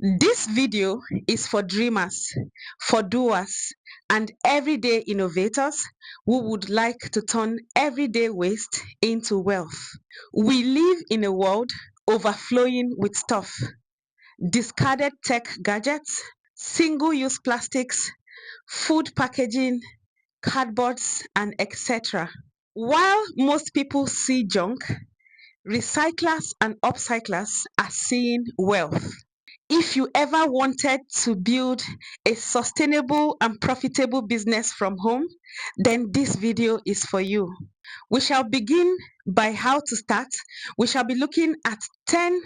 This video is for dreamers, for doers, and everyday innovators who would like to turn everyday waste into wealth. We live in a world overflowing with stuff, discarded tech gadgets, single use plastics, food packaging, cardboards, and etc. While most people see junk, recyclers and upcyclers are seeing wealth. If you ever wanted to build a sustainable and profitable business from home, then this video is for you. We shall begin by how to start. We shall be looking at 10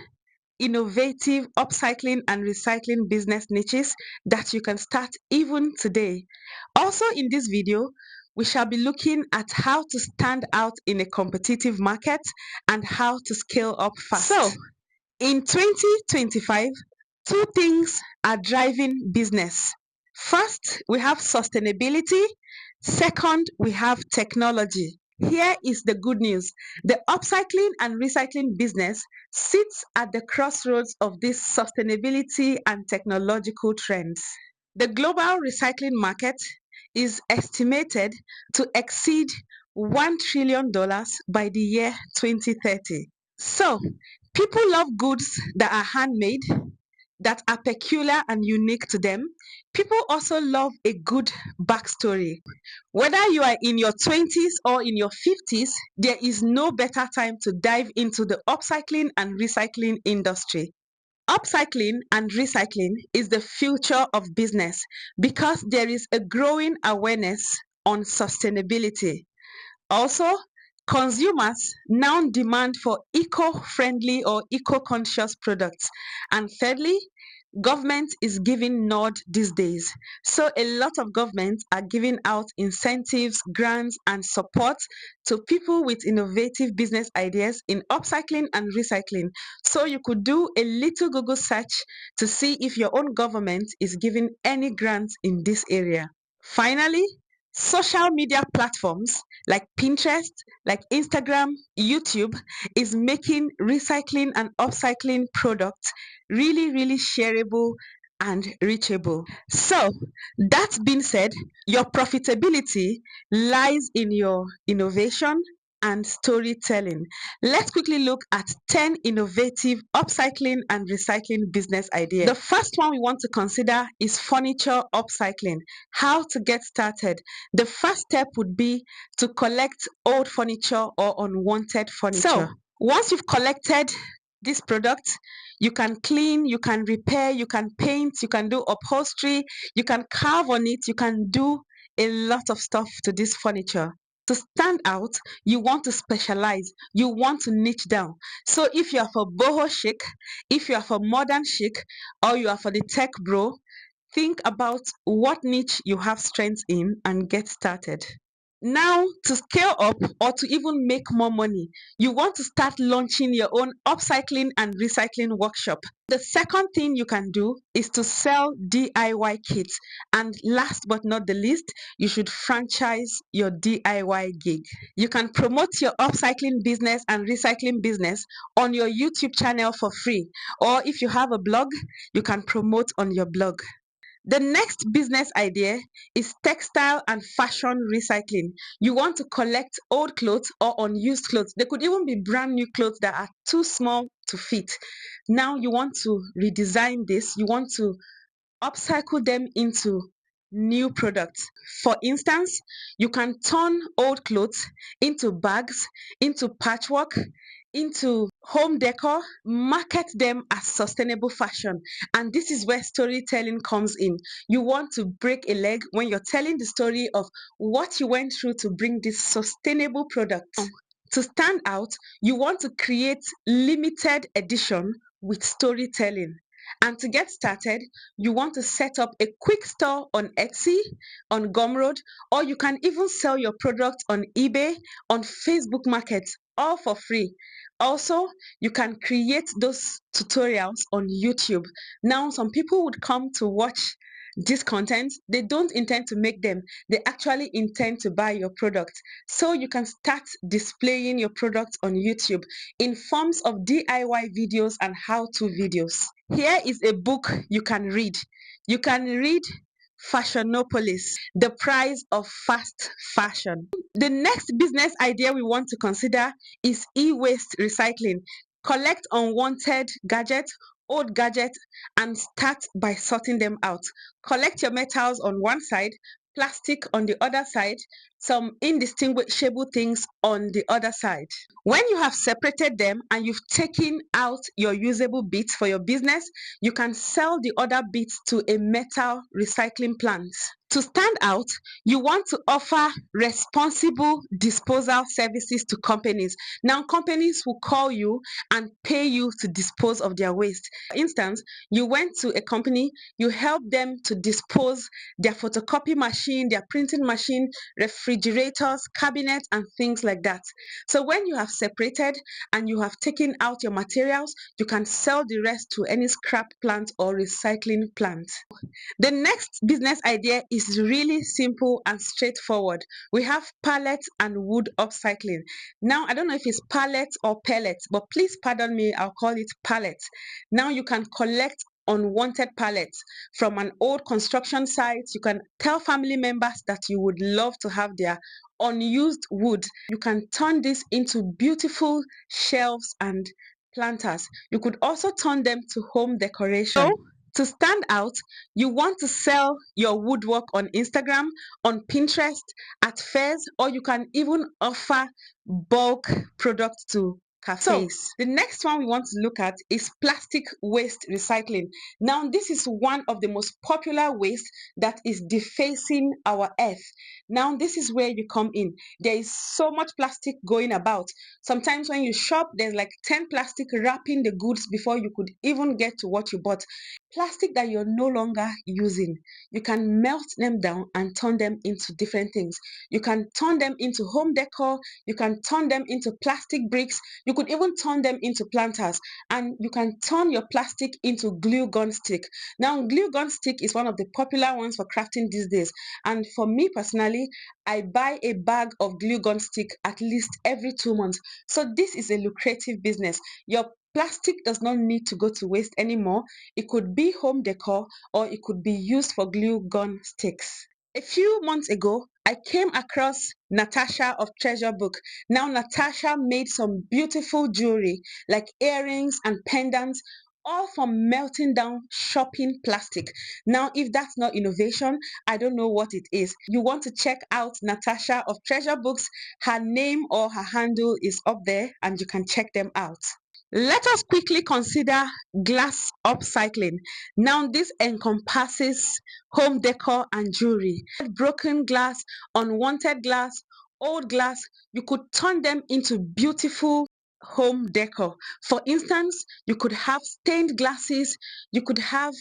innovative upcycling and recycling business niches that you can start even today. Also, in this video, we shall be looking at how to stand out in a competitive market and how to scale up fast. So, in 2025, two things are driving business. First, we have sustainability. Second, we have technology. Here is the good news. The upcycling and recycling business sits at the crossroads of these sustainability and technological trends. The global recycling market is estimated to exceed $1 trillion by the year 2030. So, people love goods that are handmade, that are peculiar and unique to them. People also love a good backstory. Whether you are in your 20s or in your 50s, there is no better time to dive into the upcycling and recycling industry. Upcycling and recycling is the future of business because there is a growing awareness on sustainability. Also, consumers now demand for eco-friendly or eco-conscious products. And thirdly, government is giving nod these days. So a lot of governments are giving out incentives, grants, and support to people with innovative business ideas in upcycling and recycling. So you could do a little Google search to see if your own government is giving any grants in this area. Finally, social media platforms like Pinterest, like Instagram, YouTube is making recycling and upcycling products really shareable and reachable. So, that being said, your profitability lies in your innovation and storytelling. Let's quickly look at 10 innovative upcycling and recycling business ideas. The first one we want to consider is furniture upcycling. How to get started. The first step would be to collect old furniture or unwanted furniture. So, once you've collected this product, you can clean, you can repair, you can paint, you can do upholstery, you can carve on it, you can do a lot of stuff to this furniture. To stand out, you want to specialize, you want to niche down. So if you are for boho chic, if you are for modern chic, or you are for the tech bro, think about what niche you have strength in and get started. Now, to scale up or to even make more money, you want to start launching your own upcycling and recycling workshop. The second thing you can do is to sell DIY kits. And last but not the least, you should franchise your DIY gig. You can promote your upcycling business and recycling business on your YouTube channel for free. Or if you have a blog, you can promote on your blog. The next business idea is textile and fashion recycling. You want to collect old clothes or unused clothes. They could even be brand new clothes that are too small to fit. Now you want to redesign this. You want to upcycle them into new products. For instance, you can turn old clothes into bags, into patchwork, into home decor, market them as sustainable fashion. And this is where storytelling comes in. You want to break a leg when you're telling the story of what you went through to bring this sustainable product. To stand out, you want to create limited edition with storytelling. And to get started, you want to set up a quick store on Etsy, on Gumroad, or you can even sell your product on eBay, on Facebook Market, all for free. Also, you can create those tutorials on YouTube. Now, some people would come to watch this content, they don't intend to make them. They actually intend to buy your product. So you can start displaying your product on YouTube in forms of DIY videos and how-to videos. Here is a book you can read. You can read Fashionopolis, The Price of Fast Fashion. The next business idea we want to consider is e-waste recycling. Collect unwanted gadgets, old gadgets, and start by sorting them out. Collect your metals on one side, plastic on the other side, some indistinguishable things on the other side. When you have separated them and you've taken out your usable bits for your business, you can sell the other bits to a metal recycling plant. To stand out, you want to offer responsible disposal services to companies. Now, companies will call you and pay you to dispose of their waste. For instance, you went to a company, you helped them to dispose their photocopy machine, their printing machine, refrigerators, cabinets, and things like that. So when you have separated and you have taken out your materials, you can sell the rest to any scrap plant or recycling plant. The next business idea is really simple and straightforward. We have pallet and wood upcycling. Now, I don't know if it's pallet or pellets, but please pardon me, I'll call it pallet. Now you can collect unwanted pallets from an old construction site. You can tell family members that you would love to have their unused wood. You can turn this into beautiful shelves and planters. You could also turn them to home decoration. So, to stand out, you want to sell your woodwork on Instagram, on Pinterest, at fairs, or you can even offer bulk products to cafes. So, the next one we want to look at is plastic waste recycling. Now, this is one of the most popular waste that is defacing our earth. Now, this is where you come in. There is so much plastic going about. Sometimes when you shop, there's like 10 plastic wrapping the goods before you could even get to what you bought. Plastic that you're no longer using, you can melt them down and turn them into different things. You can turn them into home decor, you can turn them into plastic bricks, you could even turn them into planters, and you can turn your plastic into glue gun stick. Now, glue gun stick is one of the popular ones for crafting these days, and for me personally, I buy a bag of glue gun stick at least every 2 months. So this is a lucrative business. Your plastic does not need to go to waste anymore. It could be home decor or it could be used for glue gun sticks. A few months ago, I came across Natasha of Treasure Book. Now, Natasha made some beautiful jewelry like earrings and pendants, all from melting down shopping plastic. Now, if that's not innovation, I don't know what it is. You want to check out Natasha of Treasure Books. Her name or her handle is up there and you can check them out. Let us quickly consider glass upcycling. Now, this encompasses home decor and jewelry. Broken glass, unwanted glass, old glass, you could turn them into beautiful home decor. For instance, you could have stained glasses, you could have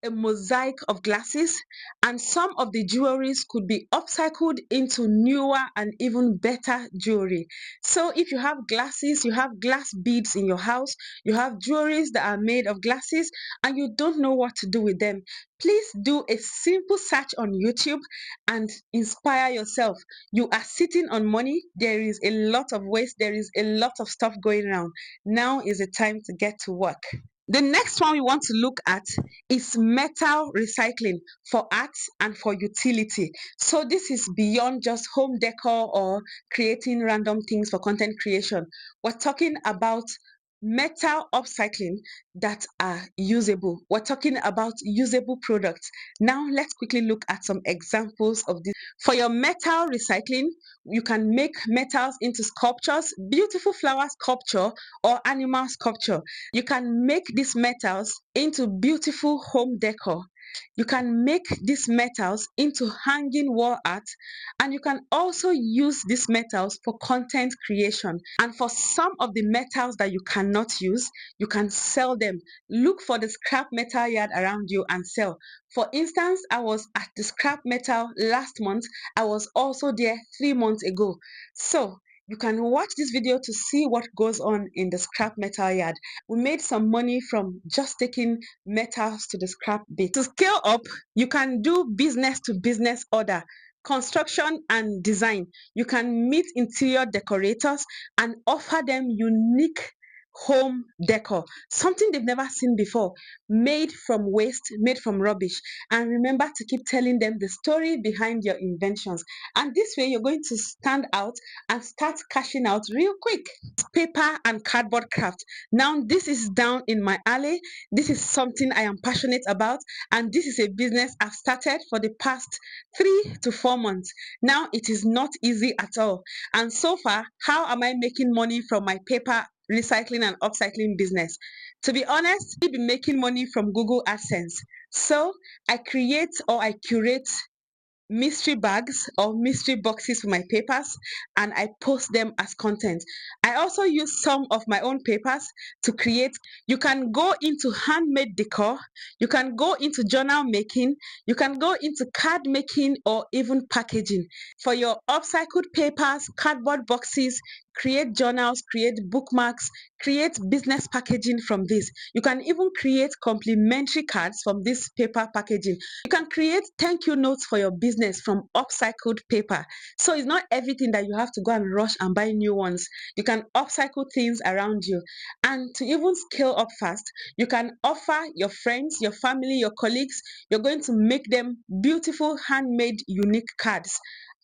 a mosaic of glasses, and some of the jewelries could be upcycled into newer and even better jewelry. So if you have glasses, you have glass beads in your house, you have jewelries that are made of glasses, and you don't know what to do with them, please do a simple search on YouTube and inspire yourself. You are sitting on money. There is a lot of waste. There is a lot of stuff going around. Now is the time to get to work. The next one we want to look at is metal recycling for art and for utility. So this is beyond just home decor or creating random things for content creation. We're talking about metal upcycling that are usable. We're talking about usable products. Now let's quickly look at some examples of this. For your metal recycling, you can make metals into sculptures, beautiful flower sculpture or animal sculpture. You can make these metals into beautiful home decor. You can make these metals into hanging wall art, and you can also use these metals for content creation. And for some of the metals that you cannot use, you can sell them. Look for the scrap metal yard around you and sell. For instance, I was at the scrap metal last month. I was also there 3 months ago. So You can watch this video to see what goes on in the scrap metal yard. We made some money from just taking metals to the scrap bit. To scale up, you can do business to business order, construction and design. You can meet interior decorators and offer them unique home decor, something they've never seen before, made from waste, made from rubbish. And remember to keep telling them the story behind your inventions. And this way, you're going to stand out and start cashing out real quick. Paper and cardboard craft. Now, this is down in my alley. This is something I am passionate about, and this is a business I've started for the past 3 to 4 months. Now, it is not easy at all. And so far, how am I making money from my paper recycling and upcycling business? To be honest, I've been making money from Google AdSense. So I create or I curate mystery bags or mystery boxes for my papers, and I post them as content. I also use some of my own papers to create. You can go into handmade decor, you can go into journal making, you can go into card making or even packaging. For your upcycled papers, cardboard boxes, create journals, create bookmarks, create business packaging from this. You can even create complimentary cards from this paper packaging. You can create thank you notes for your business from upcycled paper. So it's not everything that you have to go and rush and buy new ones. You can upcycle things around you. And to even scale up fast, you can offer your friends, your family, your colleagues, you're going to make them beautiful handmade unique cards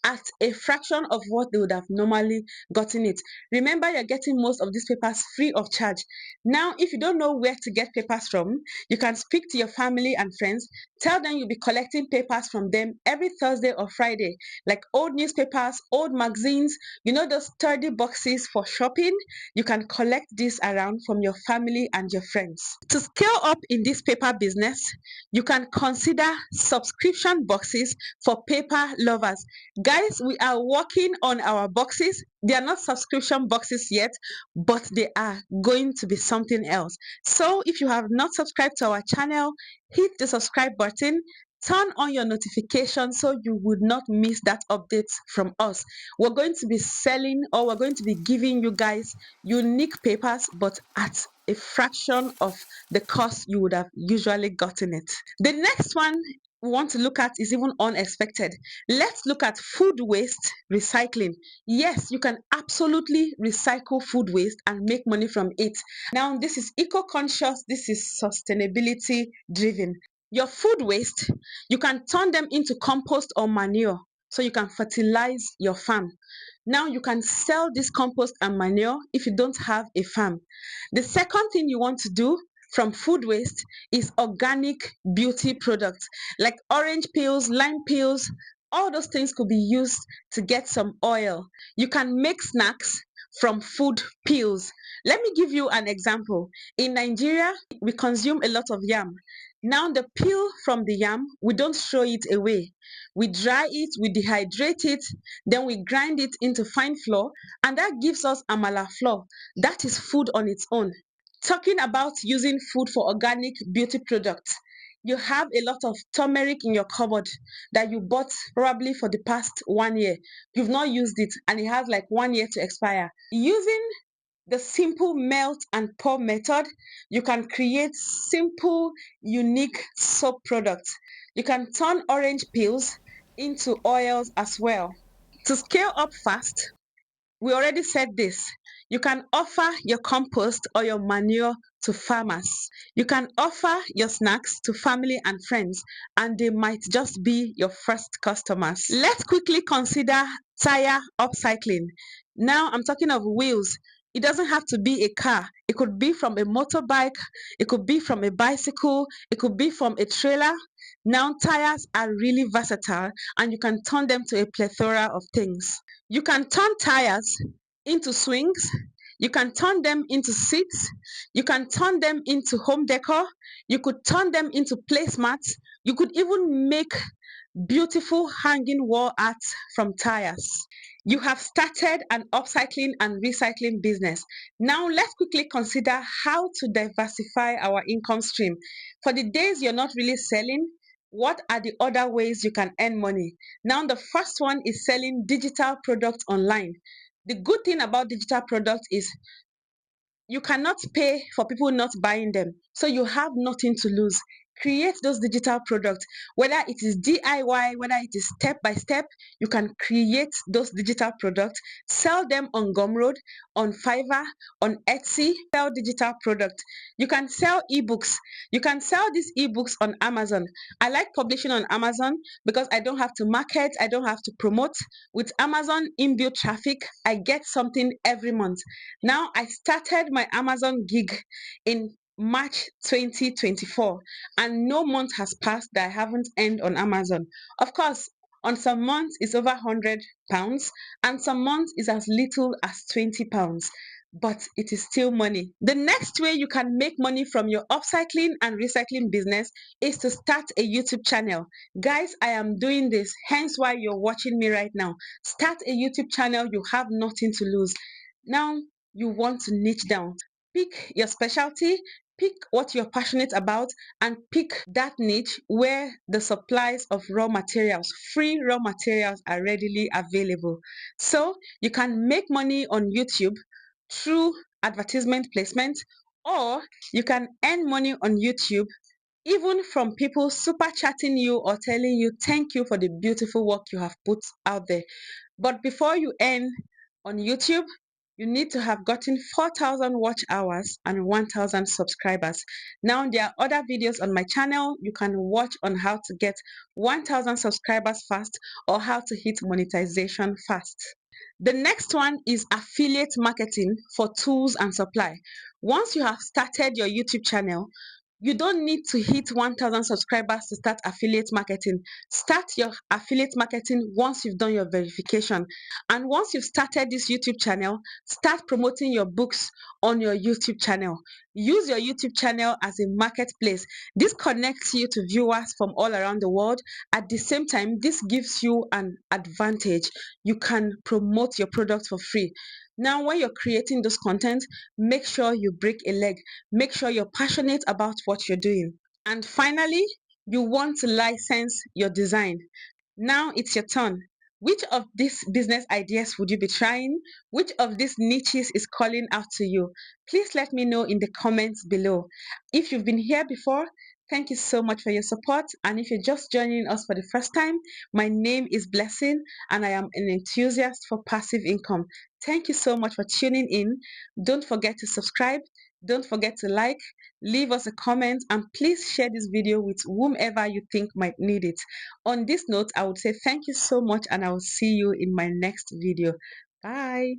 at a fraction of what they would have normally gotten it. Remember, you're getting most of these papers free of charge. Now, if you don't know where to get papers from, you can speak to your family and friends. Tell them you'll be collecting papers from them every Thursday or Friday, like old newspapers, old magazines, those sturdy boxes for shopping. You can collect this around from your family and your friends. To scale up in this paper business, you can consider subscription boxes for paper lovers. Guys, we are working on our boxes. They are not subscription boxes yet, but they are going to be something else. So if you have not subscribed to our channel, hit the subscribe button, turn on your notifications so you would not miss that update from us. We're going to be selling, or we're going to be giving you guys unique papers, but at a fraction of the cost you would have usually gotten it. The next one we want to look at is even unexpected. Let's look at food waste recycling. Yes, you can absolutely recycle food waste and make money from it. Now, this is eco-conscious, this is sustainability driven. Your food waste, you can turn them into compost or manure so you can fertilize your farm. Now, you can sell this compost and manure if you don't have a farm. The second thing you want to do from food waste is organic beauty products like orange peels, lime peels. All those things could be used to get some oil. You can make snacks from food peels. Let me give you an example. In Nigeria, we consume a lot of yam. Now, the peel from the yam, we don't throw it away. We dry it, we dehydrate it, then we grind it into fine flour, and that gives us amala flour. That is food on its own. Talking about using food for organic beauty products, you have a lot of turmeric in your cupboard that you bought probably for the past 1 year. You've not used it and it has like 1 year to expire. Using the simple melt and pour method, you can create simple, unique soap products. You can turn orange peels into oils as well. To scale up fast, we already said this. You can offer your compost or your manure to farmers. You can offer your snacks to family and friends, and they might just be your first customers. Let's quickly consider tire upcycling. Now I'm talking of wheels. It doesn't have to be a car. It could be from a motorbike, it could be from a bicycle, it could be from a trailer. Now tires are really versatile and you can turn them to a plethora of things. You can turn tires into swings, you can turn them into seats, you can turn them into home decor, you could turn them into placemats, you could even make beautiful hanging wall art from tires. You have started an upcycling and recycling business. Now let's quickly consider how to diversify our income stream. For the days you're not really selling, what are the other ways you can earn money? Now, the first one is selling digital products online. The good thing about digital products is you cannot pay for people not buying them. So you have nothing to lose. Create those digital products, whether it is DIY, whether it is step by step. You can create those digital products, sell them on Gumroad, on Fiverr, on Etsy. Sell digital products. You can sell ebooks. You can sell these ebooks on Amazon. I like publishing on Amazon because I don't have to market, I don't have to promote. With Amazon inbuilt traffic, I get something every month. Now, I started my Amazon gig in March 2024, and no month has passed that I haven't earned on Amazon. Of course, on some months it's over £100, and some months is as little as £20, but it is still money. The next way you can make money from your upcycling and recycling business is to start a YouTube channel. Guys, I am doing this, hence why you're watching me right now. Start a YouTube channel, you have nothing to lose. Now, you want to niche down. Pick your specialty, pick what you're passionate about, and pick that niche where the supplies of raw materials, free raw materials, are readily available. So you can make money on YouTube through advertisement placement, or you can earn money on YouTube even from people super chatting you or telling you thank you for the beautiful work you have put out there. But before you earn on YouTube, you need to have gotten 4,000 watch hours and 1,000 subscribers. Now, there are other videos on my channel you can watch on how to get 1,000 subscribers fast or how to hit monetization fast. The next one is affiliate marketing for tools and supply. Once you have started your YouTube channel, you don't need to hit 1,000 subscribers to start affiliate marketing. Start your affiliate marketing once you've done your verification. And once you've started this YouTube channel, start promoting your books on your YouTube channel. Use your YouTube channel as a marketplace. This connects you to viewers from all around the world. At the same time, this gives you an advantage. You can promote your product for free. Now, when you're creating this content, make sure you break a leg. Make sure you're passionate about what you're doing. And finally, you want to license your design. Now it's your turn. Which of these business ideas would you be trying? Which of these niches is calling out to you? Please let me know in the comments below. If you've been here before, thank you so much for your support. And if you're just joining us for the first time, my name is Blessing and I am an enthusiast for passive income. Thank you so much for tuning in. Don't forget to subscribe. Don't forget to like, leave us a comment, and please share this video with whomever you think might need it. On this note, I would say thank you so much and I will see you in my next video. Bye.